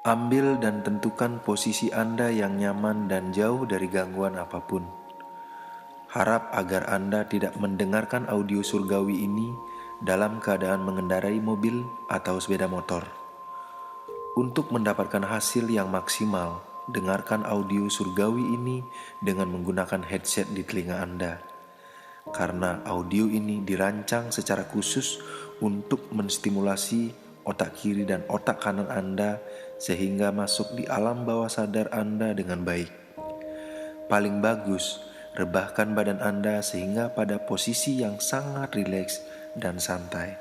Ambil dan tentukan posisi Anda yang nyaman dan jauh dari gangguan apapun. Harap agar Anda tidak mendengarkan audio surgawi ini dalam keadaan mengendarai mobil atau sepeda motor. Untuk mendapatkan hasil yang maksimal, dengarkan audio surgawi ini dengan menggunakan headset di telinga Anda. Karena audio ini dirancang secara khusus untuk menstimulasi otak kiri dan otak kanan Anda sehingga masuk di alam bawah sadar Anda dengan baik. Paling bagus, rebahkan badan Anda sehingga pada posisi yang sangat rileks dan santai.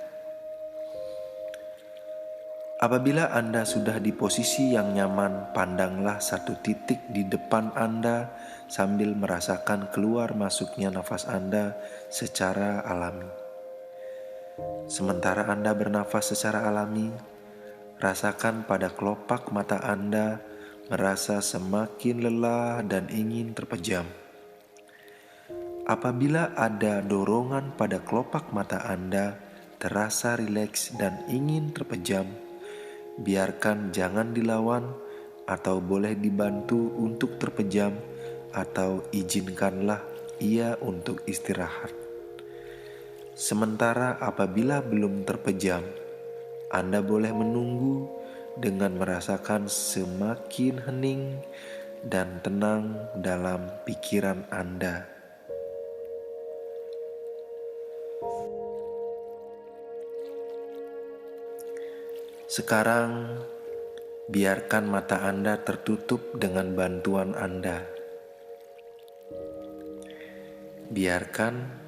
Apabila Anda sudah di posisi yang nyaman, pandanglah satu titik di depan Anda sambil merasakan keluar masuknya nafas Anda secara alami. Sementara Anda bernafas secara alami, rasakan pada kelopak mata Anda merasa semakin lelah dan ingin terpejam. Apabila ada dorongan pada kelopak mata Anda terasa rileks dan ingin terpejam, biarkan, jangan dilawan atau boleh dibantu untuk terpejam atau izinkanlah ia untuk istirahat. Sementara apabila belum terpejam, Anda boleh menunggu dengan merasakan semakin hening dan tenang dalam pikiran Anda. Sekarang, biarkan mata Anda tertutup dengan bantuan Anda. Biarkan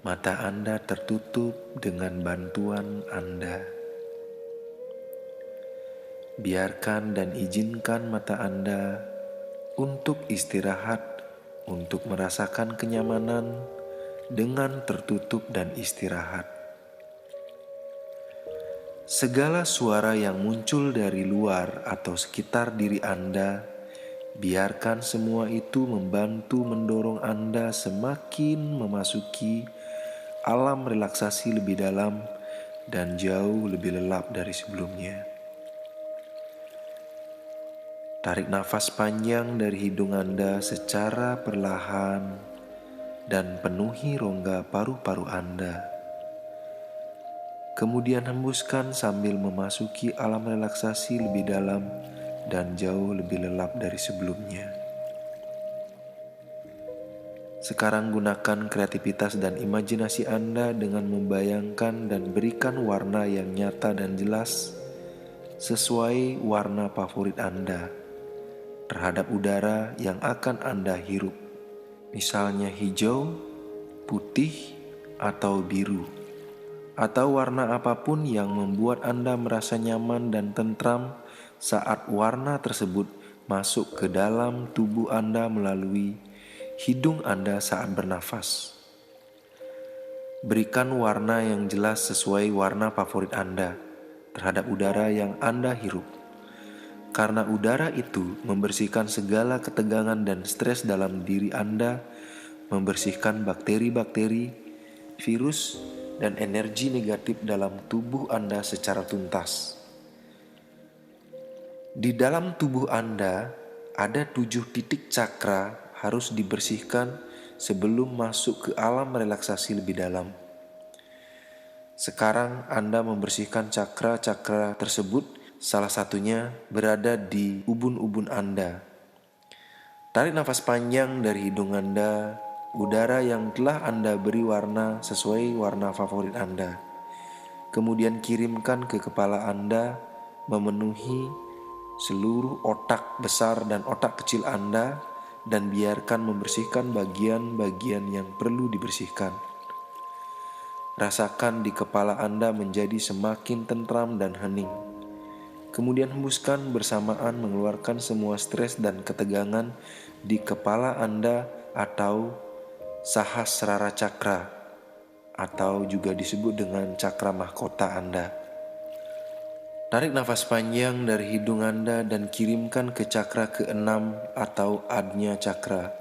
mata Anda tertutup dengan bantuan Anda. Biarkan dan izinkan mata Anda untuk istirahat, untuk merasakan kenyamanan dengan tertutup dan istirahat. Segala suara yang muncul dari luar atau sekitar diri Anda, biarkan semua itu membantu mendorong Anda semakin memasuki alam relaksasi lebih dalam dan jauh lebih lelap dari sebelumnya. Tarik nafas panjang dari hidung Anda secara perlahan dan penuhi rongga paru-paru Anda. Kemudian hembuskan sambil memasuki alam relaksasi lebih dalam dan jauh lebih lelap dari sebelumnya. Sekarang gunakan kreativitas dan imajinasi Anda dengan membayangkan dan berikan warna yang nyata dan jelas sesuai warna favorit Anda terhadap udara yang akan Anda hirup. Misalnya hijau, putih, atau biru. Atau warna apapun yang membuat Anda merasa nyaman dan tentram saat warna tersebut masuk ke dalam tubuh Anda melalui hidung Anda saat bernafas. Berikan warna yang jelas sesuai warna favorit Anda terhadap udara yang Anda hirup. Karena udara itu membersihkan segala ketegangan dan stres dalam diri Anda, membersihkan bakteri-bakteri, virus, dan energi negatif dalam tubuh Anda secara tuntas. Di dalam tubuh Anda ada 7 titik cakra harus dibersihkan sebelum masuk ke alam relaksasi lebih dalam. Sekarang Anda membersihkan cakra-cakra tersebut, salah satunya berada di ubun-ubun Anda. Tarik nafas panjang dari hidung Anda, udara yang telah Anda beri warna sesuai warna favorit Anda. Kemudian kirimkan ke kepala Anda, memenuhi seluruh otak besar dan otak kecil Anda, dan biarkan membersihkan bagian-bagian yang perlu dibersihkan. Rasakan di kepala Anda menjadi semakin tentram dan hening. Kemudian hembuskan bersamaan mengeluarkan semua stres dan ketegangan di kepala Anda atau Sahasrara Cakra, atau juga disebut dengan cakra mahkota Anda. Tarik nafas panjang dari hidung Anda dan kirimkan ke cakra ke-6 atau Ajna Cakra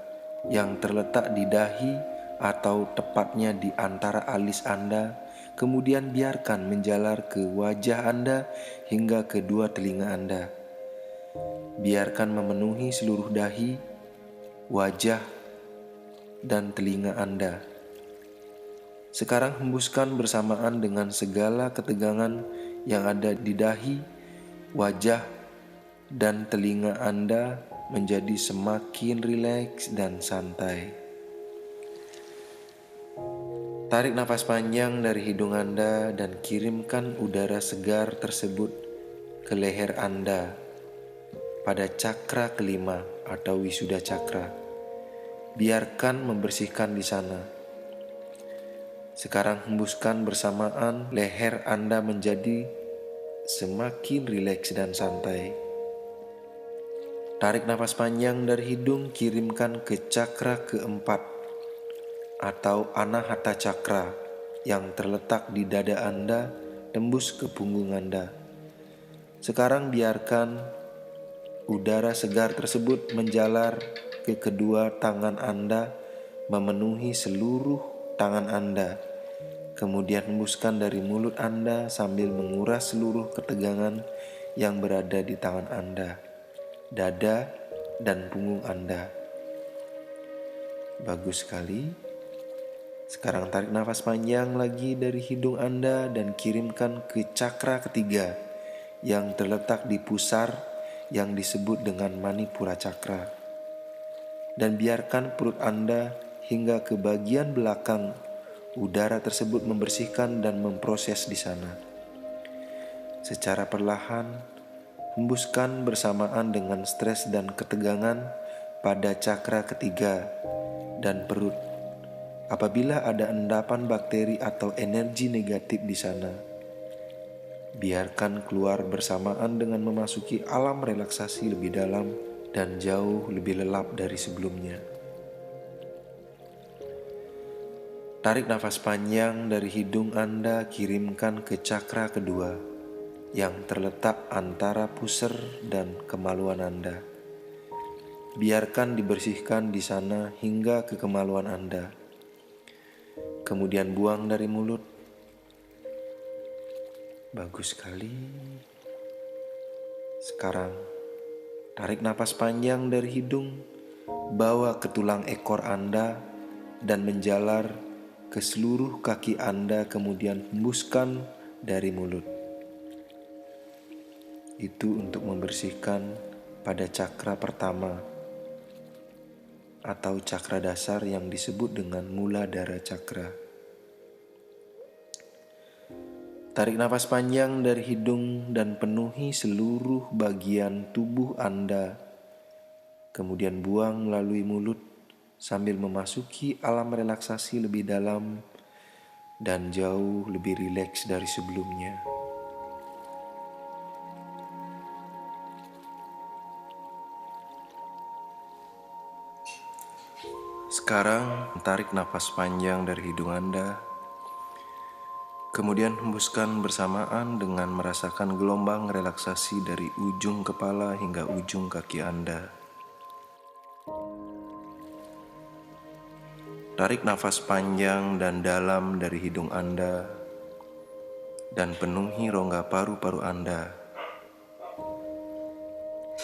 yang terletak di dahi atau tepatnya di antara alis Anda. Kemudian biarkan menjalar ke wajah Anda hingga ke 2 telinga Anda. biarkan memenuhi seluruh dahi, wajah, dan telinga Anda. Sekarang hembuskan bersamaan dengan segala ketegangan yang ada di dahi, wajah, dan telinga Anda menjadi semakin rileks dan santai. Tarik nafas panjang dari hidung Anda dan kirimkan udara segar tersebut ke leher Anda pada cakra kelima atau wisuda cakra. Biarkan membersihkan di sana. Sekarang hembuskan bersamaan, leher Anda menjadi semakin rileks dan santai. Tarik nafas panjang dari hidung, kirimkan ke cakra keempat atau Anahata Cakra yang terletak di dada Anda, tembus ke punggung Anda. Sekarang biarkan udara segar tersebut menjalar ke kedua tangan Anda, memenuhi seluruh tangan Anda. Kemudian hembuskan dari mulut Anda sambil menguras seluruh ketegangan yang berada di tangan Anda, dada, dan punggung Anda. Bagus sekali. Sekarang tarik nafas panjang lagi dari hidung Anda dan kirimkan ke cakra ketiga yang terletak di pusar yang disebut dengan Manipura Cakra. Dan biarkan perut Anda hingga ke bagian belakang udara tersebut membersihkan dan memproses di sana. Secara perlahan, hembuskan bersamaan dengan stres dan ketegangan pada cakra ketiga dan perut. Apabila ada endapan bakteri atau energi negatif di sana, biarkan keluar bersamaan dengan memasuki alam relaksasi lebih dalam dan jauh lebih lelap dari sebelumnya. Tarik nafas panjang dari hidung Anda, kirimkan ke cakra kedua yang terletak antara pusar dan kemaluan Anda. Biarkan dibersihkan di sana hingga ke kemaluan Anda. Kemudian buang dari mulut. Bagus sekali. Sekarang tarik napas panjang dari hidung, bawa ke tulang ekor Anda dan menjalar ke seluruh kaki Anda, kemudian hembuskan dari mulut. Itu untuk membersihkan pada cakra pertama atau cakra dasar yang disebut dengan Muladhara Cakra. Tarik nafas panjang dari hidung dan penuhi seluruh bagian tubuh Anda. Kemudian buang melalui mulut sambil memasuki alam relaksasi lebih dalam dan jauh lebih rileks dari sebelumnya. Sekarang tarik nafas panjang dari hidung Anda. Kemudian hembuskan bersamaan dengan merasakan gelombang relaksasi dari ujung kepala hingga ujung kaki Anda. Tarik nafas panjang dan dalam dari hidung Anda dan penuhi rongga paru-paru Anda.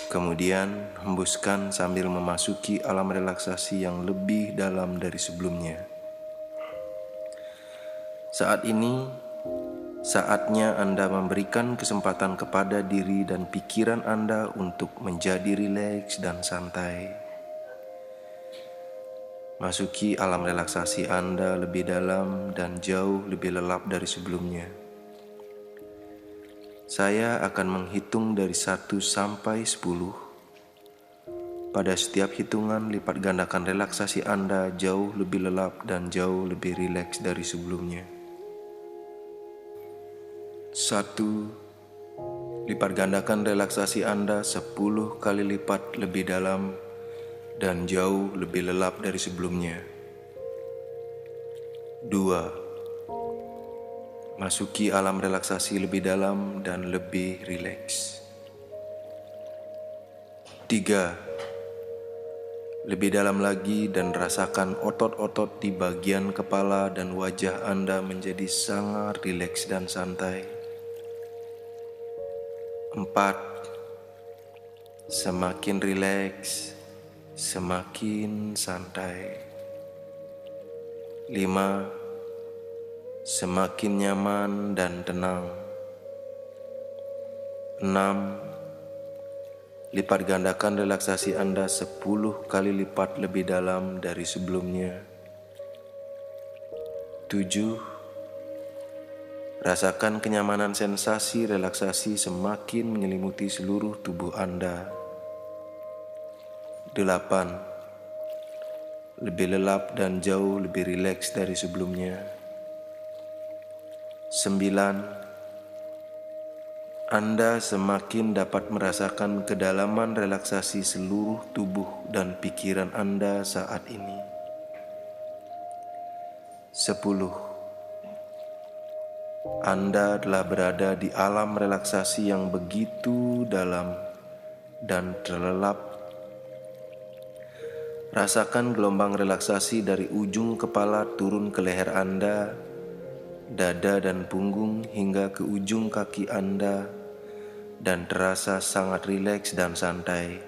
Kemudian hembuskan sambil memasuki alam relaksasi yang lebih dalam dari sebelumnya. Saat ini, saatnya Anda memberikan kesempatan kepada diri dan pikiran Anda untuk menjadi rileks dan santai. Masuki alam relaksasi Anda lebih dalam dan jauh lebih lelap dari sebelumnya. Saya akan menghitung dari 1 sampai 10. Pada setiap hitungan, lipat gandakan relaksasi Anda jauh lebih lelap dan jauh lebih rileks dari sebelumnya. 1. Lipat gandakan relaksasi Anda 10 kali lipat lebih dalam dan jauh lebih lelap dari sebelumnya. 2. Masuki alam relaksasi lebih dalam dan lebih rileks. 3. Lebih dalam lagi dan rasakan otot-otot di bagian kepala dan wajah Anda menjadi sangat rileks dan santai. 4. Semakin rileks, semakin santai. 5. Semakin nyaman dan tenang. 6. Lipat gandakan relaksasi Anda 10 kali lipat lebih dalam dari sebelumnya. 7. Rasakan kenyamanan sensasi relaksasi semakin menyelimuti seluruh tubuh Anda. 8. Lebih lelap dan jauh lebih rileks dari sebelumnya. 9. Anda semakin dapat merasakan kedalaman relaksasi seluruh tubuh dan pikiran Anda saat ini. 10. Anda telah berada di alam relaksasi yang begitu dalam dan terlelap. Rasakan gelombang relaksasi dari ujung kepala turun ke leher Anda, dada dan punggung hingga ke ujung kaki Anda, dan terasa sangat rileks dan santai.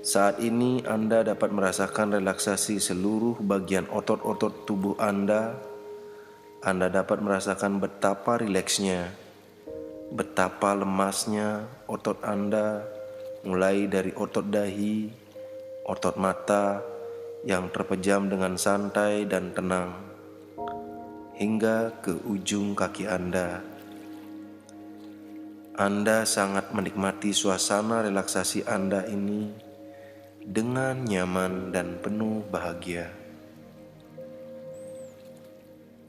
Saat ini Anda dapat merasakan relaksasi seluruh bagian otot-otot tubuh Anda. Anda dapat merasakan betapa rileksnya, betapa lemasnya otot Anda, mulai dari otot dahi, otot mata yang terpejam dengan santai dan tenang, hingga ke ujung kaki Anda. Anda sangat menikmati suasana relaksasi Anda ini dengan nyaman dan penuh bahagia.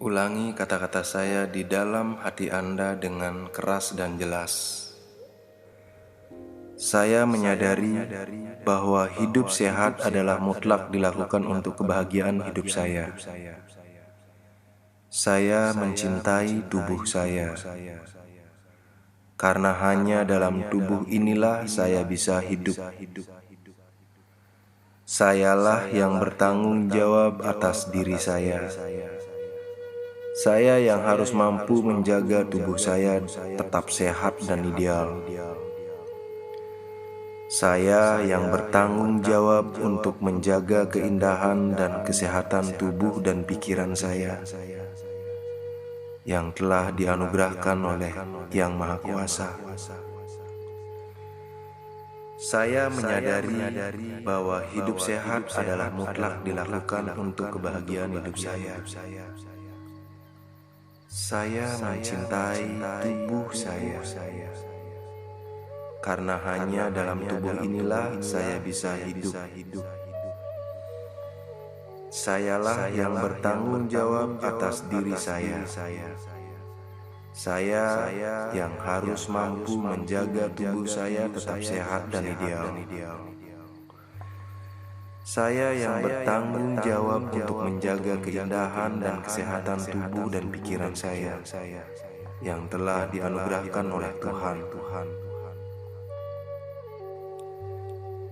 Ulangi kata-kata saya di dalam hati Anda dengan keras dan jelas. Saya menyadari bahwa hidup sehat adalah mutlak dilakukan untuk kebahagiaan hidup saya. Saya mencintai tubuh saya, karena hanya dalam tubuh inilah saya bisa hidup. Sayalah yang bertanggung jawab atas diri saya. Saya yang harus mampu menjaga tubuh saya tetap sehat dan ideal. Saya yang bertanggung jawab untuk menjaga keindahan dan kesehatan tubuh dan pikiran saya yang telah dianugerahkan oleh Yang Maha Kuasa. Saya menyadari bahwa hidup sehat adalah mutlak dilakukan untuk kebahagiaan hidup saya. Saya mencintai tubuh saya, karena hanya dalam tubuh inilah saya bisa hidup. Sayalah yang bertanggung jawab atas diri saya. Saya yang harus mampu menjaga tubuh saya tetap sehat dan ideal. Saya yang bertanggung jawab untuk menjaga keindahan dan kesehatan tubuh dan pikiran saya yang telah dianugerahkan oleh Tuhan.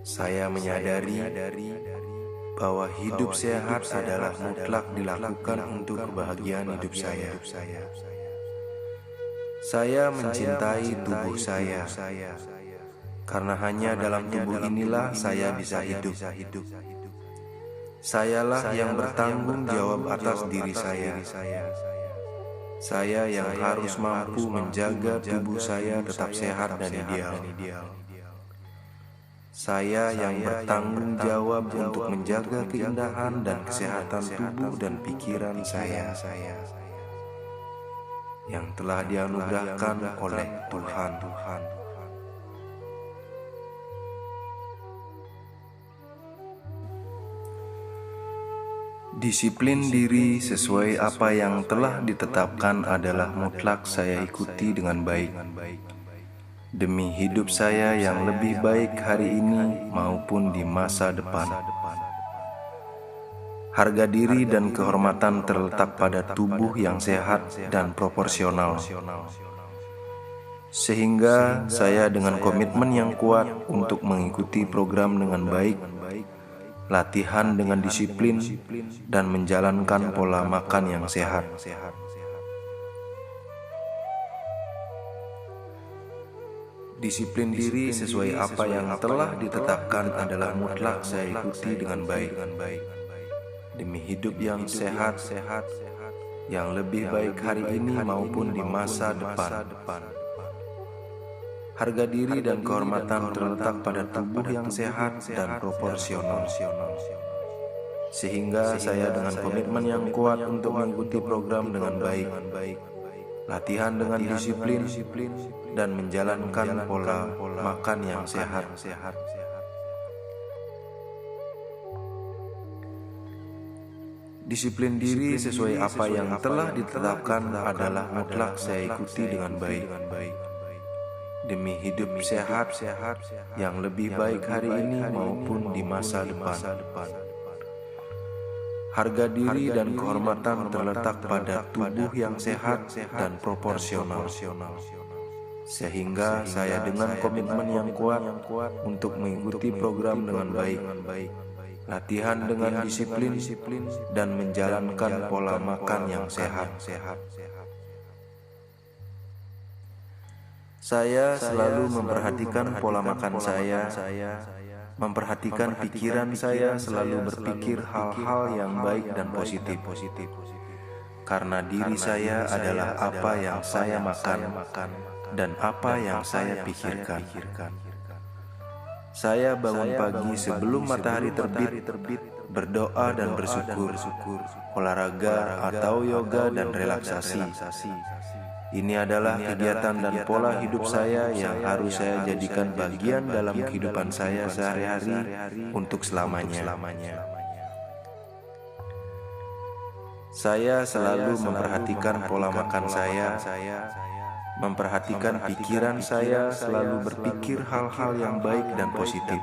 Saya menyadari bahwa hidup sehat adalah mutlak dilakukan untuk kebahagiaan hidup saya. Saya mencintai tubuh saya, karena hanya dalam tubuh inilah saya bisa hidup. Sayalah yang bertanggung jawab atas diri saya. Saya yang harus mampu menjaga tubuh saya tetap sehat dan ideal. Saya yang bertanggung jawab untuk menjaga keindahan dan kesehatan tubuh dan pikiran saya yang telah dianugerahkan oleh Tuhan. Disiplin diri sesuai apa yang telah ditetapkan adalah mutlak saya ikuti dengan baik, demi hidup saya yang lebih baik hari ini maupun di masa depan. Harga diri dan kehormatan terletak pada tubuh yang sehat dan proporsional. Sehingga saya dengan komitmen yang kuat untuk mengikuti program dengan baik, latihan dengan disiplin, dan menjalankan pola makan yang sehat. Disiplin diri sesuai apa yang telah ditetapkan adalah mutlak saya ikuti dengan baik. Demi hidup yang sehat, yang lebih baik hari ini maupun di masa depan. Harga diri dan kehormatan terletak pada tubuh yang sehat dan proporsional. Sehingga saya dengan komitmen yang kuat untuk mengikuti program dengan baik, latihan dengan disiplin, dan menjalankan pola makan yang sehat. Disiplin diri sesuai apa yang telah ditetapkan adalah mutlak saya ikuti dengan baik. Demi hidup sehat, yang lebih baik hari ini maupun di masa depan. Harga diri dan kehormatan terletak pada tubuh yang sehat dan proporsional. Sehingga saya dengan komitmen yang kuat untuk mengikuti program dengan baik, latihan dengan disiplin, dan menjalankan pola makan yang sehat. Saya selalu memperhatikan pola makan saya, memperhatikan pikiran saya, selalu berpikir hal-hal yang baik dan positif. Karena diri saya adalah apa yang saya makan dan apa yang saya pikirkan. Saya bangun pagi sebelum matahari terbit, berdoa dan bersyukur, olahraga atau yoga dan relaksasi. Ini adalah kegiatan dan pola hidup saya yang harus saya jadikan bagian dalam kehidupan saya sehari-hari untuk selamanya. Saya selalu memperhatikan pola makan saya, memperhatikan pikiran saya, selalu berpikir hal-hal yang baik dan positif.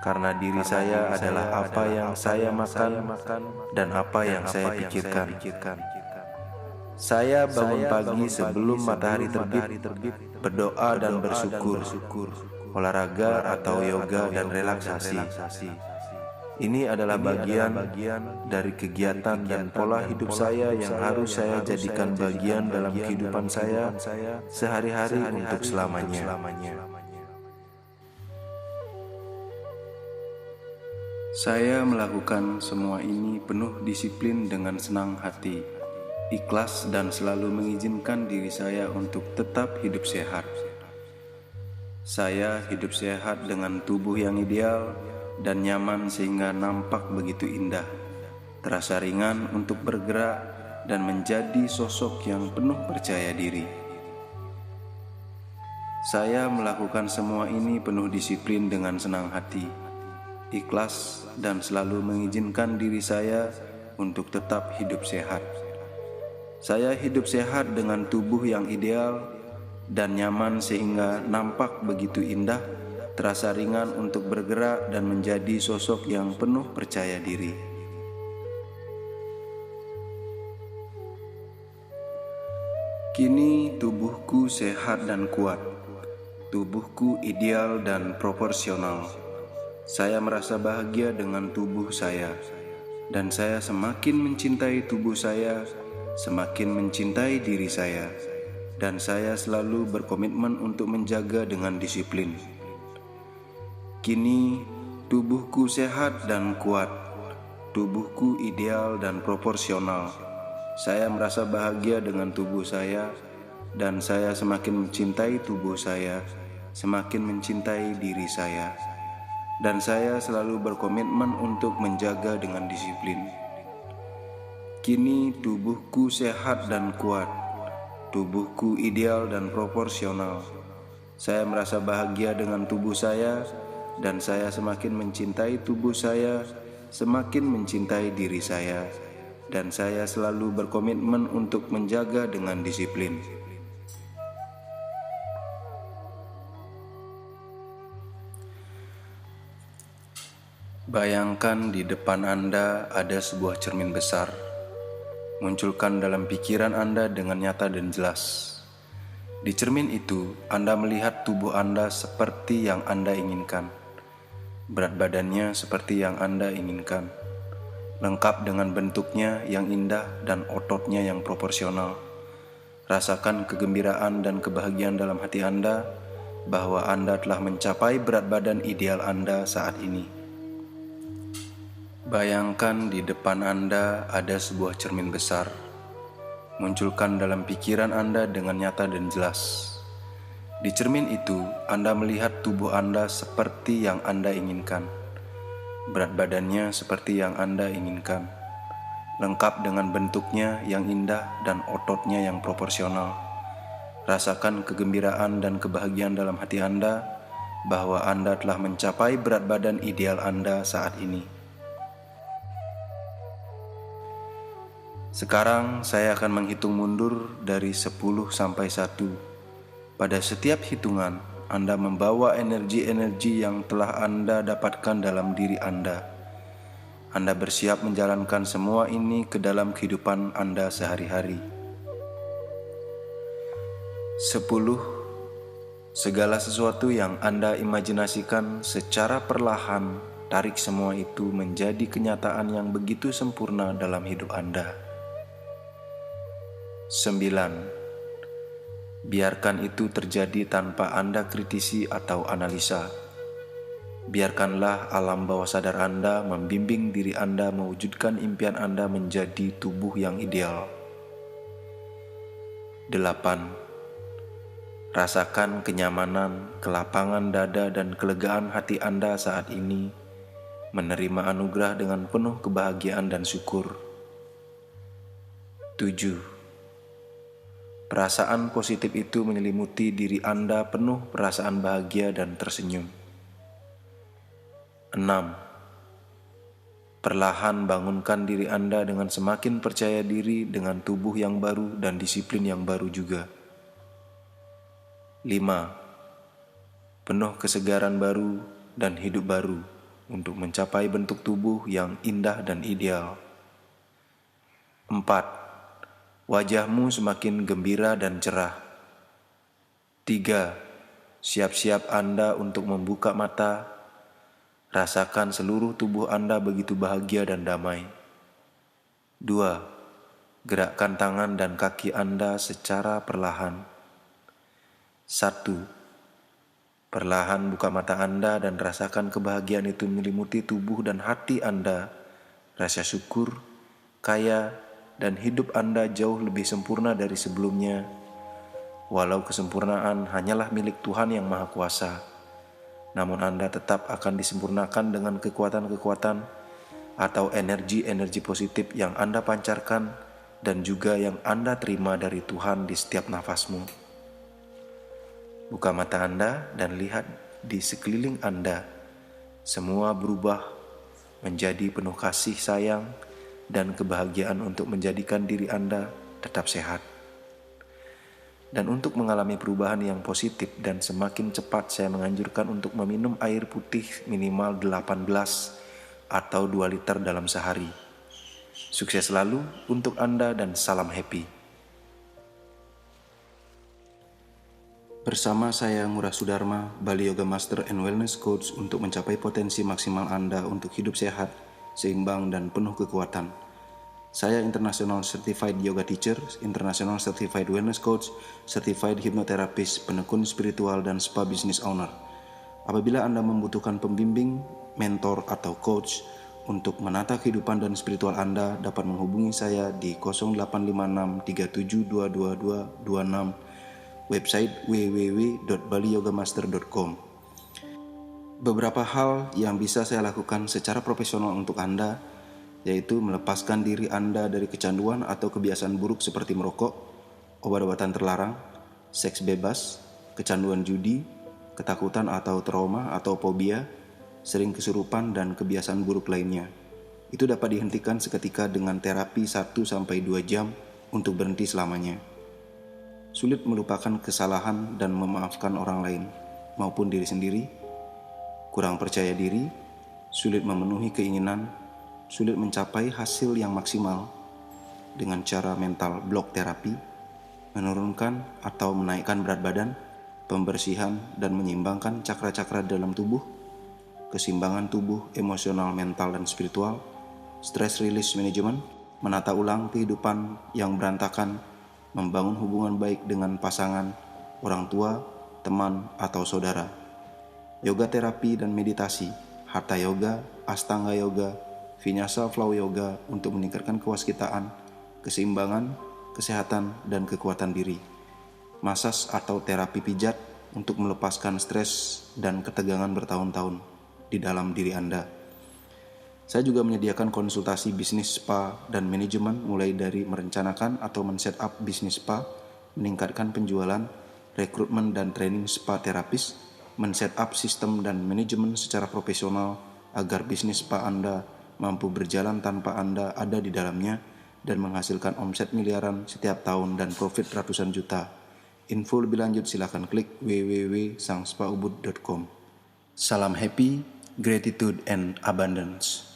Karena diri saya adalah apa yang saya makan dan apa yang saya pikirkan. Saya bangun pagi sebelum matahari terbit, berdoa dan bersyukur, olahraga atau yoga dan relaksasi. Ini adalah bagian dari kegiatan dan pola hidup saya yang harus saya jadikan bagian dalam kehidupan saya sehari-hari untuk selamanya. Saya melakukan semua ini penuh disiplin dengan senang hati, ikhlas dan selalu mengizinkan diri saya untuk tetap hidup sehat. Saya hidup sehat dengan tubuh yang ideal dan nyaman sehingga nampak begitu indah, terasa ringan untuk bergerak dan menjadi sosok yang penuh percaya diri. Saya melakukan semua ini penuh disiplin dengan senang hati, ikhlas dan selalu mengizinkan diri saya untuk tetap hidup sehat. Saya hidup sehat dengan tubuh yang ideal dan nyaman sehingga nampak begitu indah, terasa ringan untuk bergerak dan menjadi sosok yang penuh percaya diri. Kini tubuhku sehat dan kuat, tubuhku ideal dan proporsional. Saya merasa bahagia dengan tubuh saya, dan saya semakin mencintai tubuh saya, semakin mencintai diri saya, dan saya selalu berkomitmen untuk menjaga dengan disiplin. Kini tubuhku sehat dan kuat, tubuhku ideal dan proporsional. Saya merasa bahagia dengan tubuh saya, dan saya semakin mencintai tubuh saya, semakin mencintai diri saya, dan saya selalu berkomitmen untuk menjaga dengan disiplin. Kini tubuhku sehat dan kuat, tubuhku ideal dan proporsional. Saya merasa bahagia dengan tubuh saya, dan saya semakin mencintai tubuh saya, semakin mencintai diri saya, dan saya selalu berkomitmen untuk menjaga dengan disiplin. Bayangkan di depan Anda ada sebuah cermin besar. Munculkan dalam pikiran Anda dengan nyata dan jelas. Di cermin itu, Anda melihat tubuh Anda seperti yang Anda inginkan. Berat badannya seperti yang Anda inginkan. Lengkap dengan bentuknya yang indah dan ototnya yang proporsional. Rasakan kegembiraan dan kebahagiaan dalam hati Anda bahwa Anda telah mencapai berat badan ideal Anda saat ini. Bayangkan di depan Anda ada sebuah cermin besar. Munculkan dalam pikiran Anda dengan nyata dan jelas. Di cermin itu, Anda melihat tubuh Anda seperti yang Anda inginkan. Berat badannya seperti yang Anda inginkan. Lengkap dengan bentuknya yang indah dan ototnya yang proporsional. Rasakan kegembiraan dan kebahagiaan dalam hati Anda bahwa Anda telah mencapai berat badan ideal Anda saat ini. Sekarang saya akan menghitung mundur dari 10 sampai 1. Pada setiap hitungan, Anda membawa energi-energi yang telah Anda dapatkan dalam diri Anda. Anda bersiap menjalankan semua ini ke dalam kehidupan Anda sehari-hari. 10. Segala sesuatu yang Anda imajinasikan secara perlahan, tarik semua itu menjadi kenyataan yang begitu sempurna dalam hidup Anda. 9. Biarkan itu terjadi tanpa Anda kritisi atau analisa. Biarkanlah alam bawah sadar Anda membimbing diri Anda mewujudkan impian Anda menjadi tubuh yang ideal. 8. Rasakan kenyamanan, kelapangan dada, dan kelegaan hati Anda saat ini, menerima anugerah dengan penuh kebahagiaan dan syukur. 7. Perasaan positif itu menyelimuti diri Anda penuh perasaan bahagia dan tersenyum. 6. Perlahan bangunkan diri Anda dengan semakin percaya diri dengan tubuh yang baru dan disiplin yang baru juga. 5. Penuh kesegaran baru dan hidup baru untuk mencapai bentuk tubuh yang indah dan ideal. 4. Wajahmu semakin gembira dan cerah. 3. Siap-siap Anda untuk membuka mata. Rasakan seluruh tubuh Anda begitu bahagia dan damai. 2. Gerakkan tangan dan kaki Anda secara perlahan. 1. Perlahan buka mata Anda dan rasakan kebahagiaan itu menyelimuti tubuh dan hati Anda. Rasa syukur, kaya, dan hidup Anda jauh lebih sempurna dari sebelumnya. Walau kesempurnaan hanyalah milik Tuhan yang Maha Kuasa, namun Anda tetap akan disempurnakan dengan kekuatan-kekuatan atau energi-energi positif yang Anda pancarkan dan juga yang Anda terima dari Tuhan di setiap nafasmu. Buka mata Anda dan lihat di sekeliling Anda. Semua berubah menjadi penuh kasih sayang dan kebahagiaan untuk menjadikan diri Anda tetap sehat. Dan untuk mengalami perubahan yang positif dan semakin cepat, saya menganjurkan untuk meminum air putih minimal 18 atau 2 liter dalam sehari. Sukses selalu untuk Anda dan salam happy. Bersama saya Ngurah Sudarma, Bali Yoga Master and Wellness Coach, untuk mencapai potensi maksimal Anda untuk hidup sehat, seimbang, dan penuh kekuatan. Saya International Certified Yoga Teacher, International Certified Wellness Coach, Certified Hypnotherapist, penekun spiritual, dan spa business owner. Apabila Anda membutuhkan pembimbing, mentor, atau coach untuk menata kehidupan dan spiritual Anda, dapat menghubungi saya di 0856 37222226, website www.baliyogamaster.com. Beberapa hal yang bisa saya lakukan secara profesional untuk Anda, yaitu melepaskan diri Anda dari kecanduan atau kebiasaan buruk seperti merokok, obat-obatan terlarang, seks bebas, kecanduan judi, ketakutan atau trauma atau fobia, sering kesurupan, dan kebiasaan buruk lainnya. Itu dapat dihentikan seketika dengan terapi 1-2 jam untuk berhenti selamanya. Sulit melupakan kesalahan dan memaafkan orang lain maupun diri sendiri, kurang percaya diri, sulit memenuhi keinginan, sulit mencapai hasil yang maksimal dengan cara mental block terapi, menurunkan atau menaikkan berat badan, pembersihan dan menyeimbangkan cakra-cakra dalam tubuh, keseimbangan tubuh, emosional, mental, dan spiritual, stress release management, menata ulang kehidupan yang berantakan, membangun hubungan baik dengan pasangan, orang tua, teman, atau saudara. Yoga terapi dan meditasi, Hatha Yoga, Astanga Yoga, Vinyasa Flow Yoga untuk meningkatkan kewaskitaan, keseimbangan, kesehatan, dan kekuatan diri. Masas atau terapi pijat untuk melepaskan stres dan ketegangan bertahun-tahun di dalam diri Anda. Saya juga menyediakan konsultasi bisnis spa dan manajemen mulai dari merencanakan atau men-set up bisnis spa, meningkatkan penjualan, rekrutmen dan training spa terapis, men-set up sistem dan manajemen secara profesional agar bisnis spa Anda mampu berjalan tanpa Anda ada di dalamnya dan menghasilkan omset miliaran setiap tahun dan profit ratusan juta. Info lebih lanjut silakan klik www.sangspaubud.com. Salam happy, gratitude and abundance.